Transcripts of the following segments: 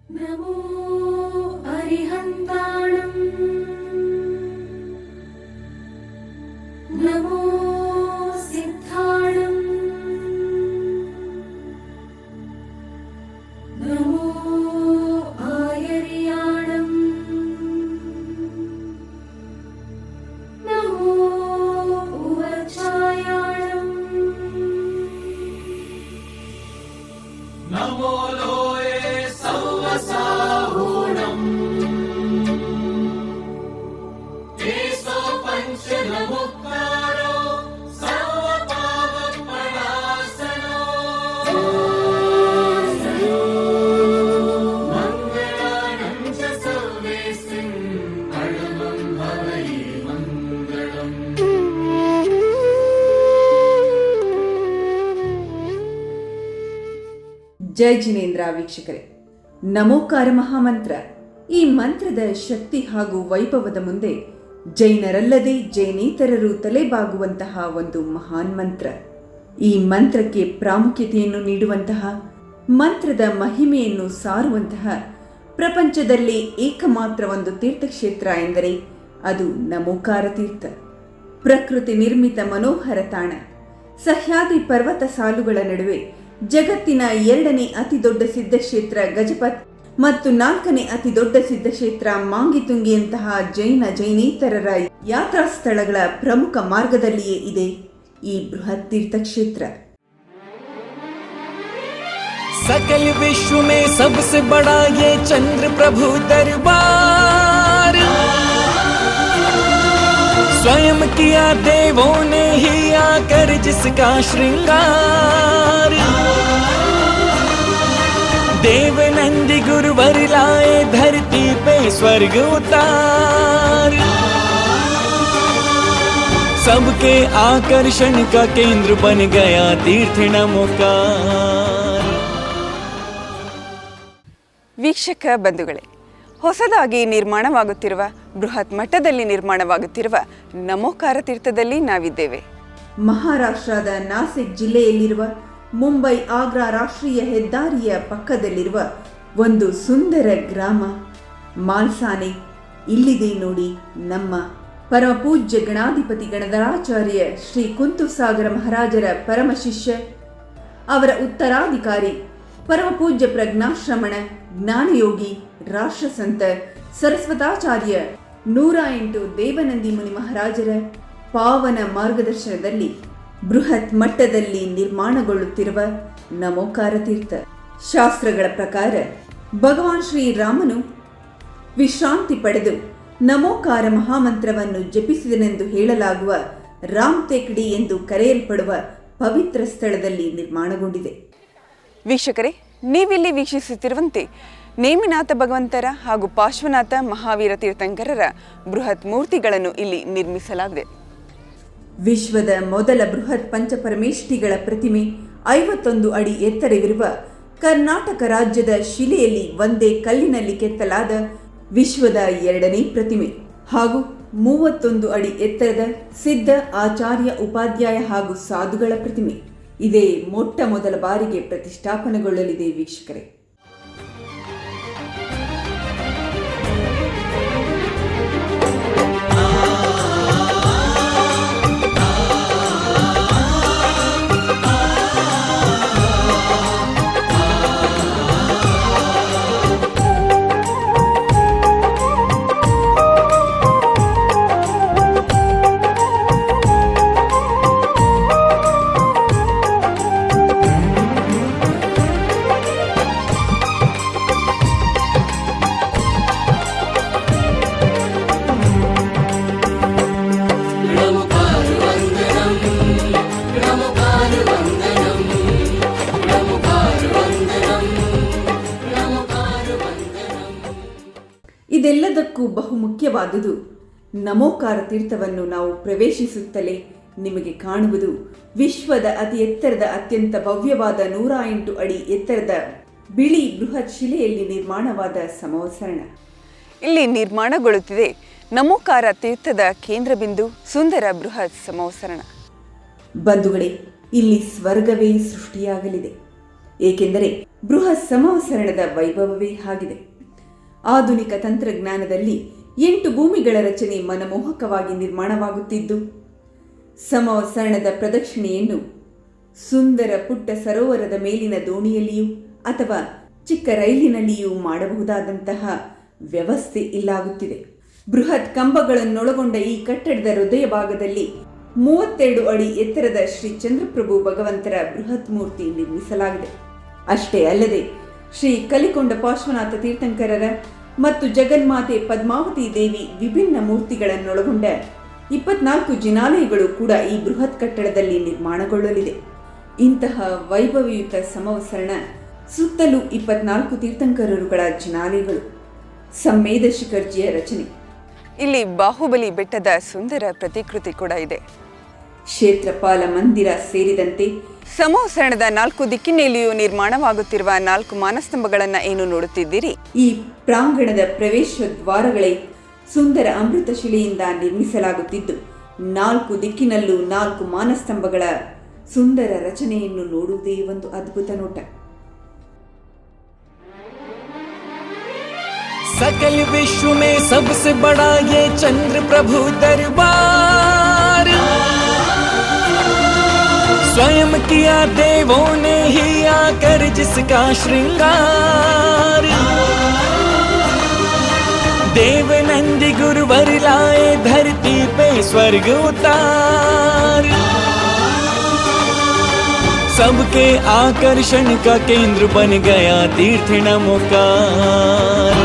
ನಮೋ ಅರಿಹಂತಾಣಂ ನಮೋ ಸಿದ್ಧಾಣಂ ನಮೋ ಆಯರ್ಯಾಣಂ ನಮೋ ಉವಚಾಯಾಣಂ ನಮೋ ಲೋಯೆ ಸೌವಸಾಹೂಣಂ ಕೇಸೋ ಪಂಚನಮುಕ್ತಾರೋ ಸರ್ವಪಾವಪಣಾಸನೋ ಮಂಗಳಾನಂ ಚ ಸರ್ವೇಸ್ಮಿನ್ ಅಳಮಂ ಹವೈ ಮಂಗಳಂ. ಜೈ ಜಿನೇಂದ್ರ ವೀಕ್ಷಕರೇ, ನಮೋಕಾರ ಮಹಾಮಂತ್ರ. ಈ ಮಂತ್ರದ ಶಕ್ತಿ ಹಾಗೂ ವೈಭವದ ಮುಂದೆ ಜೈನರಲ್ಲದೆ ಜೈನೇತರರು ತಲೆಬಾಗುವಂತಹ ಒಂದು ಮಹಾನ್ ಮಂತ್ರ. ಈ ಮಂತ್ರಕ್ಕೆ ಪ್ರಾಮುಖ್ಯತೆಯನ್ನು ನೀಡುವಂತಹ, ಮಂತ್ರದ ಮಹಿಮೆಯನ್ನು ಸಾರುವಂತಹ ಪ್ರಪಂಚದಲ್ಲಿ ಏಕಮಾತ್ರ ಒಂದು ತೀರ್ಥಕ್ಷೇತ್ರ ಎಂದರೆ ಅದು ನಮೋಕಾರ ತೀರ್ಥ. ಪ್ರಕೃತಿ ನಿರ್ಮಿತ ಮನೋಹರ ತಾಣ, ಸಹ್ಯಾದ್ರಿ ಪರ್ವತ ಸಾಲುಗಳ ನಡುವೆ ಜಗತ್ತಿನ 2ನೇ ಅತಿ ದೊಡ್ಡ ಸಿದ್ಧಕ್ಷೇತ್ರ ಗಜಪತ್ ಮತ್ತು 4ನೇ ಅತಿ ದೊಡ್ಡ ಸಿದ್ಧಕ್ಷೇತ್ರ ಮಾಂಗಿತುಂಗಿಯಂತಹ ಜೈನೇತರರ ಯಾತ್ರಾ ಸ್ಥಳಗಳ ಪ್ರಮುಖ ಮಾರ್ಗದಲ್ಲಿಯೇ ಇದೆ ಈ ಬೃಹತ್ ತೀರ್ಥಕ್ಷೇತ್ರ. सकल विश्व में सबसे बड़ा ये चंद्र प्रभु दरबार, स्वयं किया देवों ने ही आकर जिसका श्रृंगार. देव नंदी गुरुवर लाए धरती पे स्वर्ग उतार, सबके आकर्षण का केंद्र बन गया तीर्थ नमोकार. ವೀಕ್ಷಕ ಬಂಧುಗಳೇ, ಹೊಸದಾಗಿ ನಿರ್ಮಾಣವಾಗುತ್ತಿರುವ, ಬೃಹತ್ ಮಟ್ಟದಲ್ಲಿ ನಿರ್ಮಾಣವಾಗುತ್ತಿರುವ ನಮೋಕಾರ ತೀರ್ಥದಲ್ಲಿ ನಾವಿದ್ದೇವೆ. ಮಹಾರಾಷ್ಟ್ರದ ನಾಸಿಕ್ ಜಿಲ್ಲೆಯಲ್ಲಿರುವ ಮುಂಬೈ ಆಗ್ರಾ ರಾಷ್ಟ್ರೀಯ ಹೆದ್ದಾರಿಯ ಪಕ್ಕದಲ್ಲಿರುವ ಒಂದು ಸುಂದರ ಗ್ರಾಮ ಮಾಲ್ಸಾನೆ. ಇಲ್ಲಿದೆ ನೋಡಿ ನಮ್ಮ ಪರಮ ಪೂಜ್ಯ ಗಣಾಧಿಪತಿ ಗಣಧರಾಚಾರ್ಯ ಶ್ರೀ ಕುಂತುಸಾಗರ ಮಹಾರಾಜರ ಪರಮ ಶಿಷ್ಯ, ಅವರ ಉತ್ತರಾಧಿಕಾರಿ ಪರಮ ಪೂಜ್ಯ ಪ್ರಜ್ಞಾಶ್ರಮಣ ಜ್ಞಾನಯೋಗಿ ರಾಷ್ಟ್ರಸಂತ ಸರಸ್ವತಾಚಾರ್ಯ 108 ದೇವನಂದಿ ಮುನಿ ಮಹಾರಾಜರ ಪಾವನ ಮಾರ್ಗದರ್ಶನದಲ್ಲಿ ಬೃಹತ್ ಮಟ್ಟದಲ್ಲಿ ನಿರ್ಮಾಣಗೊಳ್ಳುತ್ತಿರುವ ನಮೋಕಾರ ತೀರ್ಥ. ಶಾಸ್ತ್ರಗಳ ಪ್ರಕಾರ ಭಗವಾನ್ ಶ್ರೀರಾಮನು ವಿಶ್ರಾಂತಿ ಪಡೆದು ನಮೋಕಾರ ಮಹಾಮಂತ್ರವನ್ನು ಜಪಿಸಿದನೆಂದು ಹೇಳಲಾಗುವ ರಾಮ್ ತೇಕಡಿ ಎಂದು ಕರೆಯಲ್ಪಡುವ ಪವಿತ್ರ ಸ್ಥಳದಲ್ಲಿ ನಿರ್ಮಾಣಗೊಂಡಿದೆ. ವೀಕ್ಷಕರೇ, ನೀವಿಲ್ಲಿ ವೀಕ್ಷಿಸುತ್ತಿರುವಂತೆ ನೇಮಿನಾಥ ಭಗವಂತರ ಹಾಗೂ ಪಾರ್ಶ್ವನಾಥ ಮಹಾವೀರ ತೀರ್ಥಂಕರರ ಬೃಹತ್ ಮೂರ್ತಿಗಳನ್ನು ಇಲ್ಲಿ ನಿರ್ಮಿಸಲಾಗಿದೆ. ವಿಶ್ವದ ಮೊದಲ ಬೃಹತ್ ಪಂಚಪರಮೇಷ್ಠಿಗಳ ಪ್ರತಿಮೆ 51 ಅಡಿ ಎತ್ತರವಿರುವ ಕರ್ನಾಟಕ ರಾಜ್ಯದ ಶಿಲೆಯಲ್ಲಿ ಒಂದೇ ಕಲ್ಲಿನಲ್ಲಿ ಕೆತ್ತಲಾದ ವಿಶ್ವದ 2ನೇ ಪ್ರತಿಮೆ ಹಾಗೂ 31 ಅಡಿ ಎತ್ತರದ ಸಿದ್ಧ ಆಚಾರ್ಯ ಉಪಾಧ್ಯಾಯ ಹಾಗೂ ಸಾಧುಗಳ ಪ್ರತಿಮೆ ಇದೇ ಮೊಟ್ಟ ಮೊದಲ ಬಾರಿಗೆ ಪ್ರತಿಷ್ಠಾಪನೆಗೊಳ್ಳಲಿದೆ. ವೀಕ್ಷಕರೇ, ಇದೆಲ್ಲದಕ್ಕೂ ಬಹುಮುಖ್ಯವಾದುದು ನಮೋಕಾರ ತೀರ್ಥವನ್ನು ನಾವು ಪ್ರವೇಶಿಸುತ್ತಲೇ ನಿಮಗೆ ಕಾಣುವುದು ವಿಶ್ವದ ಅತಿ ಎತ್ತರದ ಅತ್ಯಂತ ಭವ್ಯವಾದ 108 ಅಡಿ ಎತ್ತರದ ಬಿಳಿ ಬೃಹತ್ ಶಿಲೆಯಲ್ಲಿ ನಿರ್ಮಾಣವಾದ ಸಮವಸರಣ. ಇಲ್ಲಿ ನಿರ್ಮಾಣಗೊಳ್ಳುತ್ತಿದೆ ನಮೋಕಾರ ತೀರ್ಥದ ಕೇಂದ್ರ ಬಿಂದು ಸುಂದರ ಬೃಹತ್ ಸಮವಸರಣ. ಬಂಧುಗಳೇ, ಇಲ್ಲಿ ಸ್ವರ್ಗವೇ ಸೃಷ್ಟಿಯಾಗಲಿದೆ. ಏಕೆಂದರೆ ಬೃಹತ್ ಸಮವಸರಣದ ವೈಭವವೇ ಆಗಿದೆ. ಆಧುನಿಕ ತಂತ್ರಜ್ಞಾನದಲ್ಲಿ 8 ಭೂಮಿಗಳ ರಚನೆ ಮನಮೋಹಕವಾಗಿ ನಿರ್ಮಾಣವಾಗುತ್ತಿದ್ದು, ಸಮವಸರಣದ ಪ್ರದಕ್ಷಿಣೆಯನ್ನು ಸುಂದರ ಪುಟ್ಟ ಸರೋವರದ ಮೇಲಿನ ದೋಣಿಯಲ್ಲಿಯೂ ಅಥವಾ ಚಿಕ್ಕ ರೈಲಿನಲ್ಲಿಯೂ ಮಾಡಬಹುದಾದಂತಹ ವ್ಯವಸ್ಥೆ ಇಲ್ಲಾಗುತ್ತಿದೆ. ಬೃಹತ್ ಕಂಬಗಳನ್ನೊಳಗೊಂಡ ಈ ಕಟ್ಟಡದ ಹೃದಯ ಭಾಗದಲ್ಲಿ 32 ಅಡಿ ಎತ್ತರದ ಶ್ರೀ ಚಂದ್ರಪ್ರಭು ಭಗವಂತರ ಬೃಹತ್ ಮೂರ್ತಿ ನಿರ್ಮಿಸಲಾಗಿದೆ. ಅಷ್ಟೇ ಅಲ್ಲದೆ ಶ್ರೀ ಕಲಿಕೊಂಡ ಪಾರ್ಶ್ವನಾಥ ತೀರ್ಥಂಕರರ ಮತ್ತು ಜಗನ್ಮಾತೆ ಪದ್ಮಾವತಿ ದೇವಿ ವಿಭಿನ್ನ ಮೂರ್ತಿಗಳನ್ನೊಳಗೊಂಡ 24 ಜಿನಾಲಯಗಳು ಕೂಡ ಈ ಬೃಹತ್ ಕಟ್ಟಡದಲ್ಲಿ ನಿರ್ಮಾಣಗೊಳ್ಳಲಿದೆ. ಇಂತಹ ವೈಭವಯುತ ಸಮವಸರಣ ಸುತ್ತಲೂ 24 ತೀರ್ಥಂಕರರುಗಳ ಜಿನಾಲಯಗಳು, ಸಂಮೇದ ಶಿಖರ್ಜಿಯ ರಚನೆ. ಇಲ್ಲಿ ಬಾಹುಬಲಿ ಬೆಟ್ಟದ ಸುಂದರ ಪ್ರತಿಕೃತಿ ಕೂಡ ಇದೆ. ಕ್ಷೇತ್ರಪಾಲ ಮಂದಿರ ಸೇರಿದಂತೆ ಸಮವಸರಣದ 4 ದಿಕ್ಕಿನಲ್ಲಿಯೂ ನಿರ್ಮಾಣವಾಗುತ್ತಿರುವ 4 ಮಾನಸ್ತಂಭಗಳನ್ನು ಏನು ನೋಡುತ್ತಿದ್ದೀರಿ? ಈ ಪ್ರಾಂಗಣದ ಪ್ರವೇಶ ದ್ವಾರಗಳೇ ಸುಂದರ ಅಮೃತ ಶಿಲೆಯಿಂದ ನಿರ್ಮಿಸಲಾಗುತ್ತಿದ್ದು, 4 ದಿಕ್ಕಿನಲ್ಲೂ 4 ಮಾನಸ್ತಂಭಗಳ ಸುಂದರ ರಚನೆಯನ್ನು ನೋಡುವುದೇ ಒಂದು ಅದ್ಭುತ ನೋಟ. सकल विश्व में सबसे बड़ा ये चंद्र प्रभु दरबार, स्वयं किया देवों ने ही आकर जिसका श्रृंगार। देव नंदी गुरुवर लाए धरती पे स्वर्ग उतार, सबके आकर्षण का केंद्र बन गया तीर्थ नमोकार।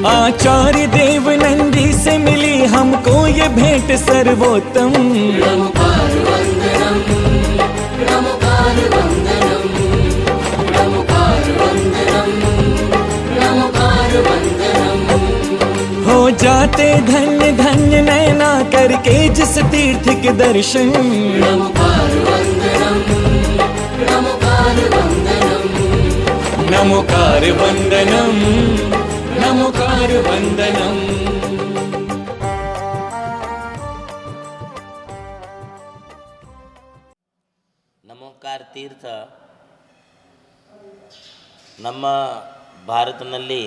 आचार्य देव नंदी से मिली हमको ये भेंट सर्वोत्तम, हो जाते धन्य धन्य नैना करके जिस तीर्थ के दर्शन। नमोकार वंदनम, नमोकार वंदनम। ನಮೋಕಾರ ತೀರ್ಥ ನಮ್ಮ ಭಾರತದಲ್ಲಿ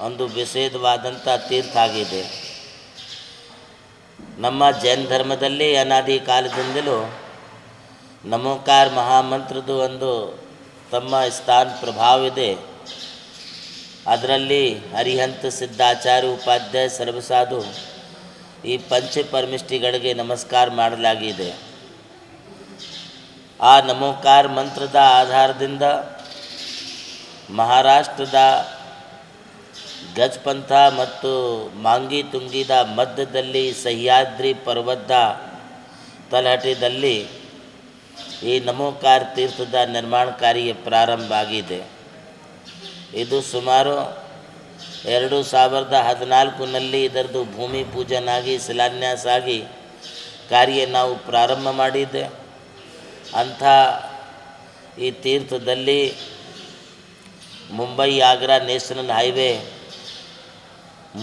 ಒಂದು ವಿಶೇಷವಾದಂಥ ತೀರ್ಥ ಆಗಿದೆ. ನಮ್ಮ ಜೈನ ಧರ್ಮದಲ್ಲಿ ಅನಾದಿ ಕಾಲದಿಂದಲೂ ನಮೋಕಾರ ಮಹಾಮಂತ್ರದ ಒಂದು ತಮ್ಮ ಸ್ಥಾನ ಪ್ರಭಾವವಿದೆ. ಅದರಲ್ಲಿ ಹರಿಹಂತ, ಸಿದ್ಧಾಚಾರ್ಯ, ಉಪಾಧ್ಯಾಯ, ಸರ್ವಸಾಧು ಈ ಪಂಚಪರಮಿಷ್ಠಿಗಳಿಗೆ ನಮಸ್ಕಾರ ಮಾಡಲಾಗಿದೆ. ಆ ನಮೋಕಾರ ಮಂತ್ರದ ಆಧಾರದಿಂದ ಮಹಾರಾಷ್ಟ್ರದ ಗಜಪಂಥ ಮತ್ತು ಮಾಂಗಿ ತುಂಗಿದ ಮಧ್ಯದಲ್ಲಿ ಸಹ್ಯಾದ್ರಿ ಪರ್ವತದ ತಲಹಟಿದಲ್ಲಿ ಈ ನಮೋಕಾರ ತೀರ್ಥದ ನಿರ್ಮಾಣ ಕಾರ್ಯ ಪ್ರಾರಂಭ ಆಗಿದೆ. ಇದು ಸುಮಾರು 2014ನಲ್ಲಿ ಇದರದ್ದು ಭೂಮಿ ಪೂಜನಾಗಿ ಶಿಲಾನ್ಯಾಸ ಆಗಿ ಕಾರ್ಯ ನಾವು ಪ್ರಾರಂಭ ಮಾಡಿದ್ದೆ. ಅಂಥ ಈ ತೀರ್ಥದಲ್ಲಿ Mumbai Agra national highway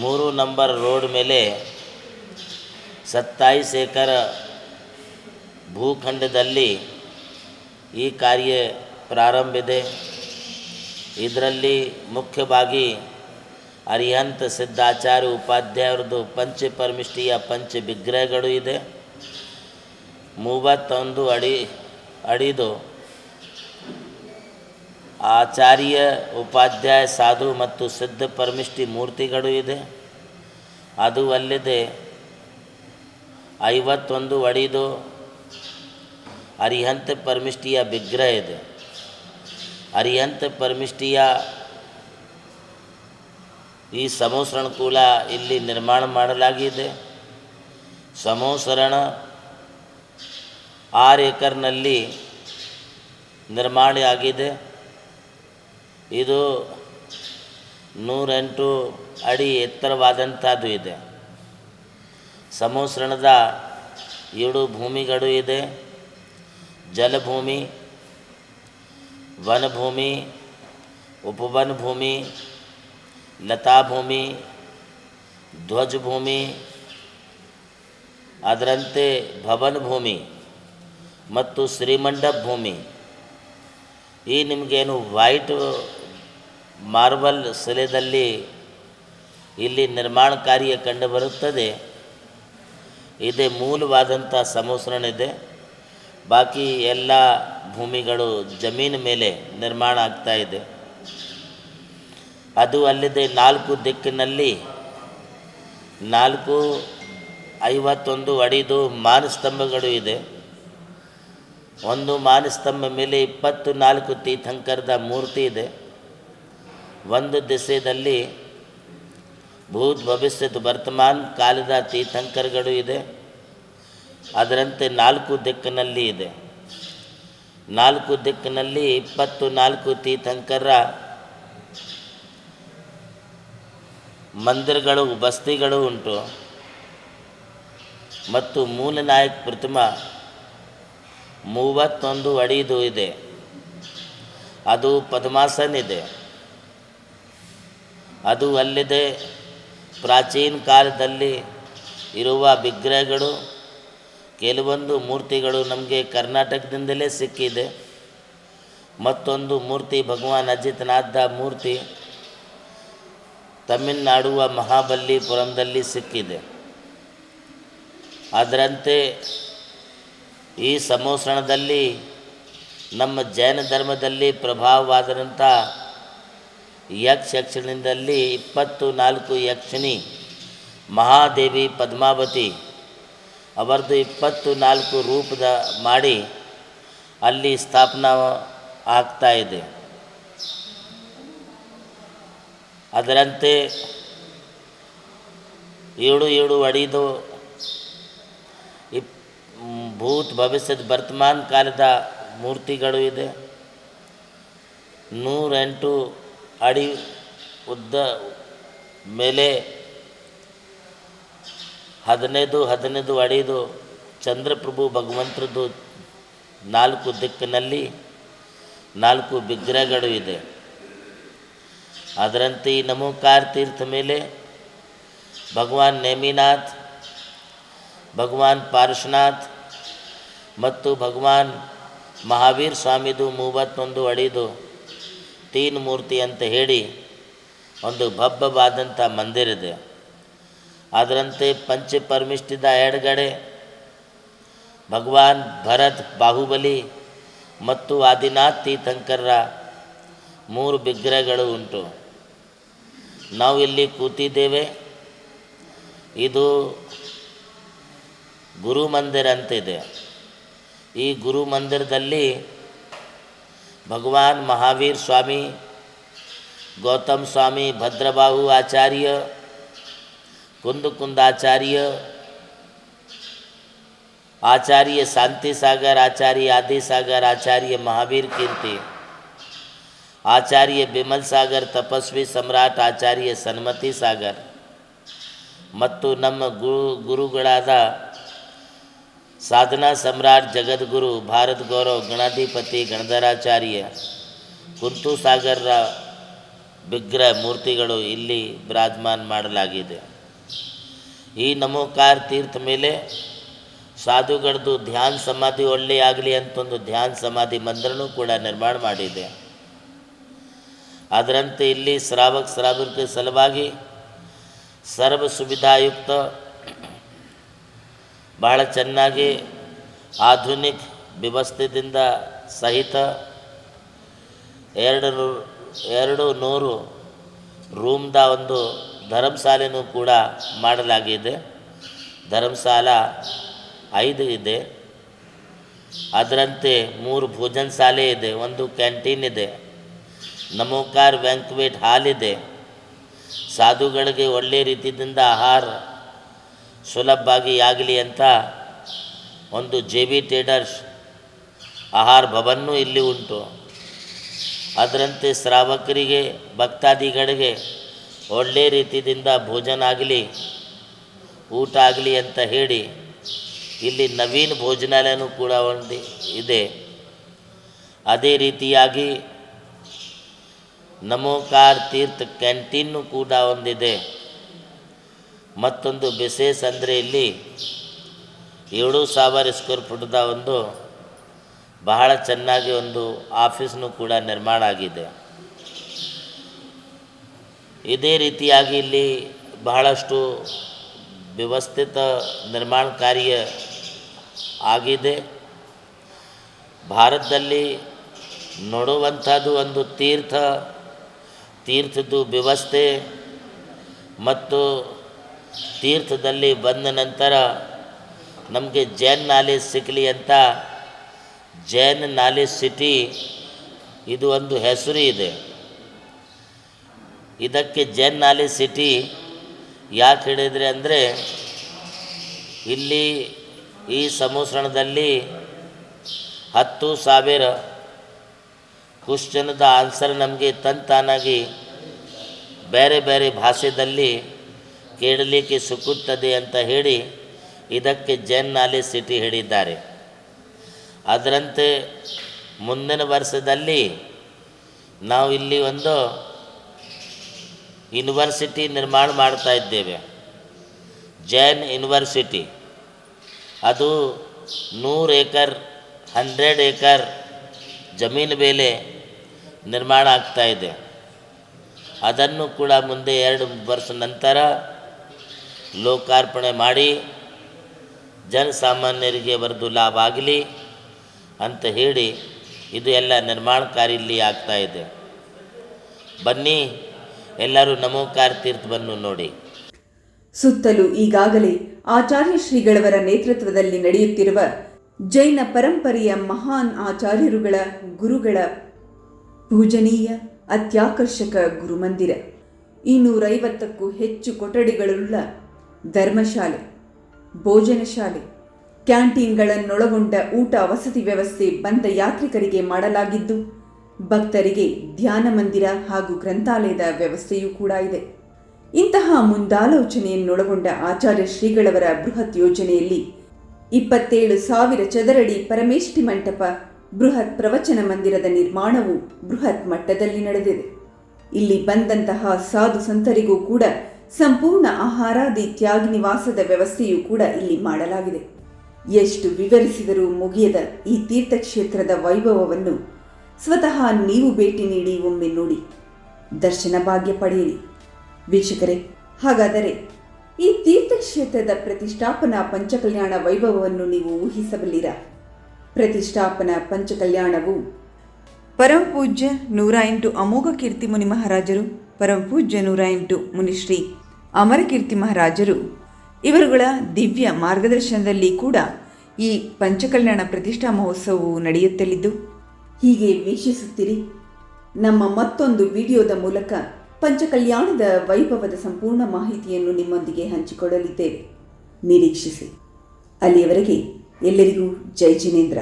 3 number road ಮೇಲೆ 27 ಎಕರೆ ಭೂಖಂಡದಲ್ಲಿ ಈ ಕಾರ್ಯ ಪ್ರಾರಂಭ ಇದೆ. ಇದರಲ್ಲಿ ಮುಖ್ಯವಾಗಿ ಅರಿಹಂತ, ಸಿದ್ಧಾಚಾರ್ಯ, ಉಪಾಧ್ಯಾಯರದು ಪಂಚಪರಮಿಷ್ಠಿಯ ಪಂಚ ವಿಗ್ರಹಗಳು ಇದೆ. 31 ಅಡಿದು ಆಚಾರ್ಯ, ಉಪಾಧ್ಯಾಯ, ಸಾಧು ಮತ್ತು ಸಿದ್ಧ ಪರಮಿಷ್ಠಿ ಮೂರ್ತಿಗಳು ಇದೆ. ಅದು ಅಲ್ಲದೆ 51 ಅಡಿದು ಅರಿಹಂತ ಪರಮಿಷ್ಠಿಯ ವಿಗ್ರಹ ಇದೆ. ಅರಿಹಂತ ಪರಮಿಷ್ಠಿಯ ಈ ಸಮೋಸರಣ ಕೂಲ ಇಲ್ಲಿ ನಿರ್ಮಾಣ ಮಾಡಲಾಗಿದೆ. ಸಮೋಸರಣ 6 ಎಕರ್ನಲ್ಲಿ ನಿರ್ಮಾಣ ಆಗಿದೆ. ಇದು 108 ಅಡಿ ಎತ್ತರವಾದಂಥದ್ದು ಇದೆ. ಸಮೋಸರಣದ 7 ಭೂಮಿಗಳು ಇದೆ. ಜಲಭೂಮಿ, ವನಭೂಮಿ, ಉಪವನ ಭೂಮಿ, ಲತಾಭೂಮಿ, ಧ್ವಜಭೂಮಿ, ಅದರಂತೆ ಭವನ ಭೂಮಿ ಮತ್ತು ಶ್ರೀಮಂಡಪ ಭೂಮಿ. ಈ ನಿಮಗೇನು ವೈಟ್ ಮಾರ್ಬಲ್ ಶಿಲೆಯಲ್ಲಿ ಇಲ್ಲಿ ನಿರ್ಮಾಣ ಕಾರ್ಯ ಕಂಡುಬರುತ್ತದೆ. ಇದೇ ಮೂಲವಾದಂಥ ಸಮೋಸರಣ ಇದೆ. ಬಾಕಿ ಎಲ್ಲ ಭೂಮಿಗಳು ಜಮೀನು ಮೇಲೆ ನಿರ್ಮಾಣ ಆಗ್ತಾ ಇದೆ. ಅದು ಅಲ್ಲದೆ 4 ದಿಕ್ಕಿನಲ್ಲಿ 51 ಅಡಿದು ಮಾನಸ್ತಂಭಗಳು ಇದೆ. ಒಂದು ಮಾನಸ್ತಂಭ ಮೇಲೆ 24 ತೀರ್ಥಂಕರದ ಮೂರ್ತಿ ಇದೆ. ಒಂದು ದಿಸೆಯಲ್ಲಿ ಭೂತ ಭವಿಷ್ಯದ ವರ್ತಮಾನ ಕಾಲದ ತೀರ್ಥಂಕರಗಳು ಇದೆ. ಅದರಂತೆ 4 ದಿಕ್ಕಿನಲ್ಲಿ ಇದೆ. 4 ದಿಕ್ಕಿನಲ್ಲಿ 24 ತೀರ್ಥಂಕರ ಮಂದಿರಗಳು, ಬಸ್ತಿಗಳು ಉಂಟು. ಮತ್ತು ಮೂಲನಾಯಕ ಪ್ರತಿಮಾ 31 ಅಡಿದು ಇದೆ. ಅದು ಪದ್ಮಾಸನ ಇದೆ. ಅದು ಅಲ್ಲದೆ ಪ್ರಾಚೀನ ಕಾಲದಲ್ಲಿ ಇರುವ ವಿಗ್ರಹಗಳು, ಕೆಲವೊಂದು ಮೂರ್ತಿಗಳು ನಮಗೆ ಕರ್ನಾಟಕದಿಂದಲೇ ಸಿಕ್ಕಿದೆ. ಮತ್ತೊಂದು ಮೂರ್ತಿ ಭಗವಾನ್ ಅಜಿತನಾಥ ಮೂರ್ತಿ ತಮಿಳುನಾಡುವ ಮಹಾಬಲಿಪುರಂದಲ್ಲಿ ಸಿಕ್ಕಿದೆ. ಅದರಂತೆ ಈ ಸಮೋಸರಣದಲ್ಲಿ ನಮ್ಮ ಜೈನ ಧರ್ಮದಲ್ಲಿ ಪ್ರಭಾವವಾದಂಥ ಯಕ್ಷಿಣಿಂದಲ್ಲಿ 24 ಯಕ್ಷಿಣಿ ಮಹಾದೇವಿ ಪದ್ಮಾವತಿ ಅವರದ್ದು 24 ರೂಪದ ಮಾಡಿ ಅಲ್ಲಿ ಸ್ಥಾಪನಾ ಆಗ್ತಾ ಇದೆ. ಅದರಂತೆ 7 ಅಡಿದು ಭೂತ ಭವಿಷ್ಯದ ವರ್ತಮಾನ ಕಾಲದ ಮೂರ್ತಿಗಳು ಇದೆ. 108 ಅಡಿ ಉದ್ದ ಮೇಲೆ 15 ಅಡಿದು ಚಂದ್ರಪ್ರಭು ಭಗವಂತರದ್ದು 4 ದಿಕ್ಕಿನಲ್ಲಿ 4 ವಿಗ್ರಹಗಳು ಇದೆ. ಅದರಂತೆ ಈ ನಮೋಕಾರ ತೀರ್ಥ ಮೇಲೆ ಭಗವಾನ್ ನೇಮಿನಾಥ್, ಭಗವಾನ್ ಪಾರ್ಶ್ವನಾಥ್ ಮತ್ತು ಭಗವಾನ್ ಮಹಾವೀರ ಸ್ವಾಮಿದು 31 ಅಡಿದು 3 ಮೂರ್ತಿ ಅಂತ ಹೇಳಿ ಒಂದು ಭವ್ಯವಾದಂಥ ಮಂದಿರಿದೆ. ಅದರಂತೆ ಪಂಚಪರಮಿಷ್ಠಿದ ಎಡಗಡೆ ಭಗವಾನ್ ಭರತ್, ಬಾಹುಬಲಿ ಮತ್ತು ಆದಿನಾಥ್ ತೀರ್ಥಂಕರರ 3 ವಿಗ್ರಹಗಳು ಉಂಟು. ನಾವು ಇಲ್ಲಿ ಕೂತಿದ್ದೇವೆ. ಇದು ಗುರು ಮಂದಿರ ಅಂತಿದೆ. ಈ ಗುರು ಮಂದಿರದಲ್ಲಿ ಭಗವಾನ್ ಮಹಾವೀರ ಸ್ವಾಮಿ, ಗೌತಮ್ ಸ್ವಾಮಿ, ಭದ್ರಬಾಹು ಆಚಾರ್ಯ, ಕುಂದಾಚಾರ್ಯ, ಆಚಾರ್ಯ ಶಾಂತಿ ಸಾಗರ್, ಆಚಾರ್ಯ ಆದಿಸಾಗರ್, ಆಚಾರ್ಯ ಮಹಾವೀರ ಕೀರ್ತಿ, ಆಚಾರ್ಯ ಬಿಮಲ್ ಸಾಗರ್, ತಪಸ್ವಿ ಸಮ್ರಾಟ್ ಆಚಾರ್ಯ ಸನ್ಮತಿ ಸಾಗರ್ ಮತ್ತು ನಮ್ಮ ಗುರುಗಳಾದ ಸಾಧನಾ ಸಮ್ರಾಟ್ ಜಗದ್ಗುರು ಭಾರತ್ ಗೌರವ್ ಗಣಾಧಿಪತಿ ಗಣಧರಾಚಾರ್ಯ ಕುಂತು ಸಾಗರ್ರ ವಿಗ್ರಹ ಮೂರ್ತಿಗಳು ಇಲ್ಲಿ ವಿರಾಜಮಾನ ಮಾಡಲಾಗಿದೆ. ಈ ನಮೋಕಾರ ತೀರ್ಥ ಮೇಲೆ ಸಾಧುಗಳದ್ದು ಧ್ಯಾನ ಸಮಾಧಿ ಒಳ್ಳೆ ಆಗಲಿ ಅಂತೊಂದು ಧ್ಯಾನ ಸಮಾಧಿ ಮಂದಿರನೂ ಕೂಡ ನಿರ್ಮಾಣ ಮಾಡಿದೆ. ಅದರಂತೆ ಇಲ್ಲಿ ಶ್ರಾವಕ ಸಲುವಾಗಿ ಸರ್ವ ಸುವಿಧಾಯುಕ್ತ ಭಾಳ ಚೆನ್ನಾಗಿ ಆಧುನಿಕ ವ್ಯವಸ್ಥೆಯಿಂದ ಸಹಿತ 200 ರೂಮ್ದ ಒಂದು ಧರ್ಮಶಾಲೆನೂ ಕೂಡ ಮಾಡಲಾಗಿದೆ. ಧರ್ಮಶಾಲ 5 ಇದೆ. ಅದರಂತೆ 3 ಭೋಜನ ಶಾಲೆ ಇದೆ, 1 ಕ್ಯಾಂಟೀನ್ ಇದೆ, ನಮೋಕಾರ ಬ್ಯಾಂಕ್ವೆಟ್ ಹಾಲ್ ಇದೆ. ಸಾಧುಗಳಿಗೆ ಒಳ್ಳೆಯ ರೀತಿಯಿಂದ ಆಹಾರ ಸುಲಭವಾಗಿ ಆಗಲಿ ಅಂತ ಒಂದು JB ಟ್ರೇಡರ್ಸ್ ಆಹಾರ ಭವನೂ ಇಲ್ಲಿ ಉಂಟು. ಅದರಂತೆ ಶ್ರಾವಕರಿಗೆ ಭಕ್ತಾದಿಗಳಿಗೆ ಒಳ್ಳೆಯ ರೀತಿಯಿಂದ ಭೋಜನ ಆಗಲಿ, ಊಟ ಆಗಲಿ ಅಂತ ಹೇಳಿ ಇಲ್ಲಿ ನವೀನ ಭೋಜನಾಲಯನೂ ಕೂಡ ಒಂದು ಇದೆ. ಅದೇ ರೀತಿಯಾಗಿ ನಮೋಕಾರ ತೀರ್ಥ ಕ್ಯಾಂಟೀನು ಕೂಡ ಒಂದಿದೆ. ಮತ್ತೊಂದು ವಿಶೇಷ ಅಂದರೆ ಇಲ್ಲಿ 7,000 ಸ್ಕ್ವೇರ್ ಫುಟ್ದ ಒಂದು ಬಹಳ ಚೆನ್ನಾಗಿ ಒಂದು ಆಫೀಸ್ನೂ ಕೂಡ ನಿರ್ಮಾಣ ಆಗಿದೆ. ಇದೇ ರೀತಿಯಾಗಿ ಇಲ್ಲಿ ಬಹಳಷ್ಟು ವ್ಯವಸ್ಥಿತ ನಿರ್ಮಾಣ ಕಾರ್ಯ ಆಗಿದೆ. ಭಾರತದಲ್ಲಿ ನೋಡುವಂಥದ್ದು ಒಂದು ತೀರ್ಥದ ವ್ಯವಸ್ಥೆ ಮತ್ತು ತೀರ್ಥದಲ್ಲಿ ಬಂದ ನಂತರ ನಮಗೆ ಜೈನ್ ನಾಲೆಜ್ ಸಿಗಲಿ ಅಂತ ಜೈನ್ ನಾಲೆಜ್ ಸಿಟಿ ಇದು ಒಂದು ಹೆಸರು ಇದೆ. ಇದಕ್ಕೆ ಜೈನ್ ನಾಲೆಜ್ ಸಿಟಿ ಯಾಕೆ ಹೇಳಿದರೆ ಅಂದರೆ ಇಲ್ಲಿ ಈ ಸಂವತ್ಸರದಲ್ಲಿ 10,000 ಕ್ವಶ್ಚನ್ದ ಆನ್ಸರ್ ನಮಗೆ ತಂತಾನಾಗಿ ಬೇರೆ ಬೇರೆ ಭಾಷೆಯಲ್ಲಿ ಕೇಳಲಿಕ್ಕೆ ಸಿಕ್ಕುತ್ತದೆ ಅಂತ ಹೇಳಿ ಇದಕ್ಕೆ ಜೈನ್ ನಾಲೆಜ್ ಸಿಟಿ ಹೇಳಿದ್ದಾರೆ. ಅದರಂತೆ ಮುಂದಿನ ವರ್ಷದಲ್ಲಿ ನಾವು ಇಲ್ಲಿ ಒಂದು ಯೂನಿವರ್ಸಿಟಿ ನಿರ್ಮಾಣ ಮಾಡ್ತಾ ಇದ್ದೇವೆ, ಜೈನ್ ಯೂನಿವರ್ಸಿಟಿ. ಅದು 100 ಏಕರ್ 100 ಏಕರ್ ಜಮೀನು ಮೇಲೆ ನಿರ್ಮಾಣ ಆಗ್ತಾ ಇದೆ. ಅದನ್ನು ಕೂಡ ಮುಂದೆ 2 ವರ್ಷ ನಂತರ ಲೋಕಾರ್ಪಣೆ ಮಾಡಿ ಜನಸಾಮಾನ್ಯರಿಗೆ ಬರೆದು ಲಾಭ ಆಗಲಿ ಅಂತ ಹೇಳಿ ಇದು ಎಲ್ಲ ನಿರ್ಮಾಣ ಕಾರ್ಯ ಇಲ್ಲಿ ಆಗ್ತಾ ಇದೆ. ಬನ್ನಿ ಎಲ್ಲರೂ ನಮೋಕಾರ ತೀರ್ಥವನ್ನು ನೋಡಿ. ಸುತ್ತಲೂ ಈಗಾಗಲೇ ಆಚಾರ್ಯ ಶ್ರೀಗಳವರ ನೇತೃತ್ವದಲ್ಲಿ ನಡೆಯುತ್ತಿರುವ ಜೈನ ಪರಂಪರೆಯ ಮಹಾನ್ ಆಚಾರ್ಯರುಗಳ ಗುರುಗಳ ಪೂಜನೀಯ ಅತ್ಯಾಕರ್ಷಕ ಗುರುಮಂದಿರ, 250ಕ್ಕೂ ಹೆಚ್ಚು ಕೊಠಡಿಗಳುಳ್ಳ ಧರ್ಮಶಾಲೆ, ಭೋಜನ ಶಾಲೆ, ಕ್ಯಾಂಟೀನ್ಗಳನ್ನೊಳಗೊಂಡ ಊಟ ವಸತಿ ವ್ಯವಸ್ಥೆ ಬಂದ ಯಾತ್ರಿಕರಿಗೆ ಮಾಡಲಾಗಿದ್ದು, ಭಕ್ತರಿಗೆ ಧ್ಯಾನ ಮಂದಿರ ಹಾಗೂ ಗ್ರಂಥಾಲಯದ ವ್ಯವಸ್ಥೆಯೂ ಕೂಡ ಇದೆ. ಇಂತಹ ಮುಂದಾಲೋಚನೆಯನ್ನೊಳಗೊಂಡ ಆಚಾರ್ಯ ಶ್ರೀಗಳವರ ಬೃಹತ್ ಯೋಜನೆಯಲ್ಲಿ 27,000 ಚದರಡಿ ಪರಮೇಷ್ಠಿ ಮಂಟಪ ಬೃಹತ್ ಪ್ರವಚನ ಮಂದಿರದ ನಿರ್ಮಾಣವು ಬೃಹತ್ ಮಟ್ಟದಲ್ಲಿ ನಡೆದಿದೆ. ಇಲ್ಲಿ ಬಂದಂತಹ ಸಾಧು ಸಂತರಿಗೂ ಕೂಡ ಸಂಪೂರ್ಣ ಆಹಾರಾದಿ ತ್ಯಾಗಿ ನಿವಾಸದ ವ್ಯವಸ್ಥೆಯೂ ಕೂಡ ಇಲ್ಲಿ ಮಾಡಲಾಗಿದೆ. ಎಷ್ಟು ವಿವರಿಸಿದರೂ ಮುಗಿಯದ ಈ ತೀರ್ಥಕ್ಷೇತ್ರದ ವೈಭವವನ್ನು ಸ್ವತಃ ನೀವು ಭೇಟಿ ನೀಡಿ ಒಮ್ಮೆ ನೋಡಿ ದರ್ಶನ ಭಾಗ್ಯ ಪಡೆಯಿರಿ. ವೀಕ್ಷಕರೇ, ಹಾಗಾದರೆ ಈ ತೀರ್ಥಕ್ಷೇತ್ರದ ಪ್ರತಿಷ್ಠಾಪನಾ ಪಂಚಕಲ್ಯಾಣ ವೈಭವವನ್ನು ನೀವು ಊಹಿಸಬಲ್ಲಿರಾ? ಪ್ರತಿಷ್ಠಾಪನಾ ಪಂಚಕಲ್ಯಾಣವು ಪರಮಪೂಜ್ಯ 108 ಅಮೋಘ ಕೀರ್ತಿ ಮುನಿ ಮಹಾರಾಜರು, ಪರಮಪೂಜ್ಯ 108 ಮುನಿಶ್ರೀ ಅಮರಕೀರ್ತಿ ಮಹಾರಾಜರು ಇವರುಗಳ ದಿವ್ಯ ಮಾರ್ಗದರ್ಶನದಲ್ಲಿ ಕೂಡ ಈ ಪಂಚಕಲ್ಯಾಣ ಪ್ರತಿಷ್ಠಾ ಮಹೋತ್ಸವವು ನಡೆಯುತ್ತಲಿದ್ದು, ಹೀಗೆ ವೀಕ್ಷಿಸುತ್ತೀರಿ. ನಮ್ಮ ಮತ್ತೊಂದು ವಿಡಿಯೋದ ಮೂಲಕ ಪಂಚಕಲ್ಯಾಣದ ವೈಭವದ ಸಂಪೂರ್ಣ ಮಾಹಿತಿಯನ್ನು ನಿಮ್ಮೊಂದಿಗೆ ಹಂಚಿಕೊಳ್ಳಲಿದ್ದೇವೆ. ನಿರೀಕ್ಷಿಸಿ. ಅಲ್ಲಿಯವರೆಗೆ ಎಲ್ಲರಿಗೂ ಜೈ ಜಿನೇಂದ್ರ.